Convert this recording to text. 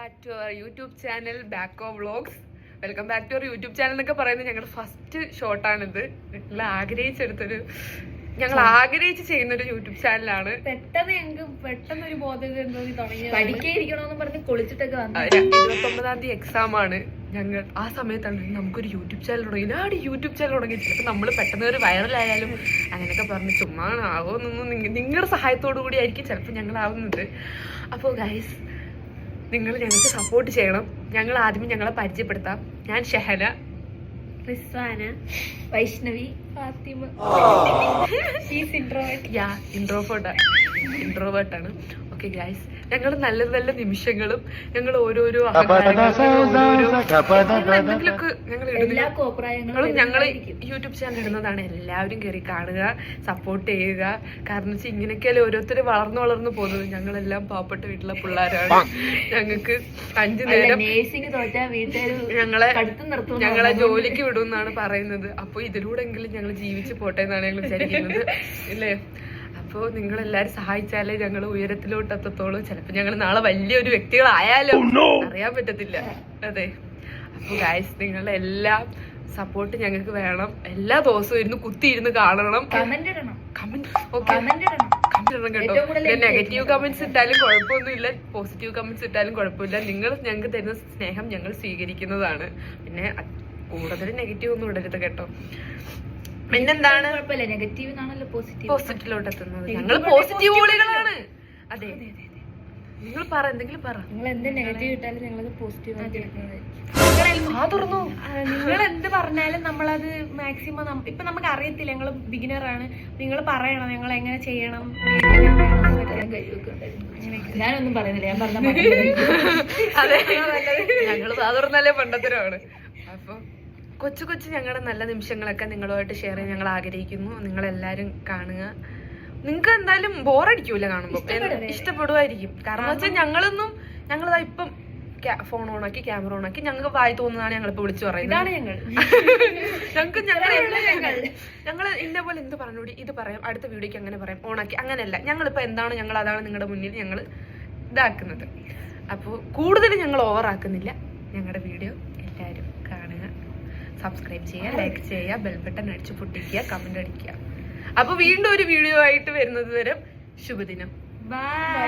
Back to our YouTube channel ബാക്കോ vlogs. Welcome back to our YouTube channel എന്നൊക്കെ പറയുന്നത് ഞങ്ങളുടെ ഫസ്റ്റ് ഷോട്ടാണിത്. ഞങ്ങൾ ആഗ്രഹിച്ച് ചെയ്യുന്നൊരു യൂട്യൂബ് ചാനലാണ്. പെട്ടെന്ന് ഞങ്ങൾക്ക് പെട്ടെന്നൊരു ബോധം പഠിക്കാതിരിക്കണമെന്ന് പറഞ്ഞ് കുളിച്ചിട്ടൊക്കെ വന്നു. 29-ാം തീയതി എക്സാം ആണ്. ഞങ്ങൾ ആ സമയത്താണ് നമുക്കൊരു യൂട്യൂബ് ചാനൽ തുടങ്ങി. ഇതാണ് യൂട്യൂബ് ചാനൽ തുടങ്ങി. ചിലപ്പോൾ നമ്മൾ പെട്ടെന്ന് ഒരു വൈറലായാലും അങ്ങനെയൊക്കെ പറഞ്ഞ് ചുമ്മാ ആവുമെന്നൊന്നും നിങ്ങളുടെ സഹായത്തോടു കൂടി ആയിരിക്കും ചിലപ്പോൾ ഞങ്ങളാവുന്നത്. അപ്പോൾ ഗൈസ്, നിങ്ങൾ ഞങ്ങൾക്ക് സപ്പോർട്ട് ചെയ്യണം. ഞങ്ങൾ ആദ്യമേ ഞങ്ങളെ പരിചയപ്പെടുത്താം. ഞാൻ ഷെഹന, റിസ്വാന, വൈഷ്ണവി, ഫാത്തിമ. ഇൻട്രോവേർട്ടാണ്. ഓക്കെ ഗൈസ്, ഞങ്ങൾ നല്ല നല്ല നിമിഷങ്ങളും ഞങ്ങൾ ഓരോരോ ഞങ്ങൾ യൂട്യൂബ് ചാനൽ ഇടുന്നതാണ്. എല്ലാവരും കയറി കാണുക, സപ്പോർട്ട് ചെയ്യുക. കാരണം വെച്ചാൽ ഇങ്ങനെയൊക്കെയല്ലേ ഓരോരുത്തർ വളർന്നു പോകുന്നത്. ഞങ്ങളെല്ലാം പാവപ്പെട്ട വീട്ടിലെ പിള്ളേരാണ്. ഞങ്ങൾക്ക് 5 നേരം ഞങ്ങളെ ജോലിക്ക് വിടും എന്നാണ് പറയുന്നത്. അപ്പൊ ഇതിലൂടെങ്കിലും ഞങ്ങൾ ജീവിച്ചു പോട്ടെ എന്നാണ് ഞങ്ങൾ വിചാരിക്കുന്നത്, ഇല്ലേ? അപ്പോൾ നിങ്ങളെല്ലാരും സഹായിച്ചാലേ ഞങ്ങൾ ഉയരത്തിലോട്ട് എത്തത്തോളൂ. ചിലപ്പോൾ ഞങ്ങൾ നാളെ വലിയൊരു വ്യക്തികളായാലും അറിയാൻ പറ്റത്തില്ല. അതെ. അപ്പോൾ ഗൈസ്, നിങ്ങളുടെ എല്ലാ സപ്പോർട്ട് ഞങ്ങൾക്ക് വേണം. എല്ലാ ദിവസവും കുത്തിയിരുന്ന് കാണണം. കമന്റ് ഇടണം കേട്ടോ. നെഗറ്റീവ് കമന്റ്സ് ഇട്ടാലും കുഴപ്പമൊന്നുമില്ല, പോസിറ്റീവ് കമന്റ്സ് ഇട്ടാലും കുഴപ്പമില്ല. നിങ്ങൾ ഞങ്ങൾക്ക് തരുന്ന സ്നേഹം ഞങ്ങൾ സ്വീകരിക്കുന്നതാണ്. പിന്നെ കൂടുതൽ നെഗറ്റീവ് ഒന്നും ഇടരുത് കേട്ടോ. പിന്നെന്താണ്, പോസിറ്റീവിലോട്ട് എത്തുന്നത്. ഞങ്ങൾ പോസിറ്റീവ് ഓളികളാണ്. അതെ, നിങ്ങൾ പറ, എന്തെങ്കിലും പറ. നിങ്ങൾ എന്ത് നെഗറ്റീവ് ഇട്ടാലും ഞങ്ങളത് പോസിറ്റീവ് ആയിട്ട് നിങ്ങൾ എന്ത് പറഞ്ഞാലും നമ്മളത് മാക്സിമം. ഇപ്പൊ നമുക്ക് അറിയത്തില്ല, ഞങ്ങൾ ബിഗിനർ ആണ്. നിങ്ങൾ പറയണം ഞങ്ങൾ എങ്ങനെ ചെയ്യണം. ഞാനൊന്നും പറയുന്നില്ല, ഞാൻ പറഞ്ഞ അതെ, ഞങ്ങൾ സാധാരണല്ലേ പണ്ടത്തരമാണ്. അപ്പൊ കൊച്ചു കൊച്ചു ഞങ്ങളുടെ നല്ല നിമിഷങ്ങളൊക്കെ നിങ്ങളുമായിട്ട് ഷെയർ ചെയ്യാൻ ഞങ്ങൾ ആഗ്രഹിക്കുന്നു. നിങ്ങളെല്ലാരും കാണുക. നിങ്ങൾക്ക് എന്തായാലും ബോറടിക്കൂല കാണുമ്പോൾ, ഇഷ്ടപ്പെടുമായിരിക്കും. കാരണം വെച്ചാൽ ഞങ്ങളിതാ ഇപ്പം ഫോൺ ഓണാക്കി, ക്യാമറ ഓണാക്കി, ഞങ്ങൾക്ക് വായി തോന്നുന്നതാണ് ഞങ്ങളിപ്പോ വിളിച്ചു പറയുന്നത്. ഞങ്ങൾ ഇന്ന പോലെ എന്ത് പറഞ്ഞൂടി, ഇത് പറയാം, അടുത്ത വീഡിയോക്ക് അങ്ങനെ പറയാം, ഓണാക്കി. അങ്ങനെയല്ല, ഞങ്ങളിപ്പോ എന്താണ് ഞങ്ങൾ അതാണ് നിങ്ങളുടെ മുന്നിൽ ഞങ്ങൾ ഇതാക്കുന്നത്. അപ്പോൾ കൂടുതൽ ഞങ്ങൾ ഓവറാക്കുന്നില്ല. ഞങ്ങളുടെ വീഡിയോ എല്ലാവരും കാണുക, സബ്സ്ക്രൈബ് ചെയ്യുക, ലൈക്ക് ചെയ്യുക, ബെൽ ബട്ടൺ അടിച്ച് പൊട്ടിക്കുക, കമന്റ് അടിക്കുക. അപ്പൊ വീണ്ടും ഒരു വീഡിയോ ആയിട്ട് വരുന്നത് വരെ ശുഭദിനം. ബൈ.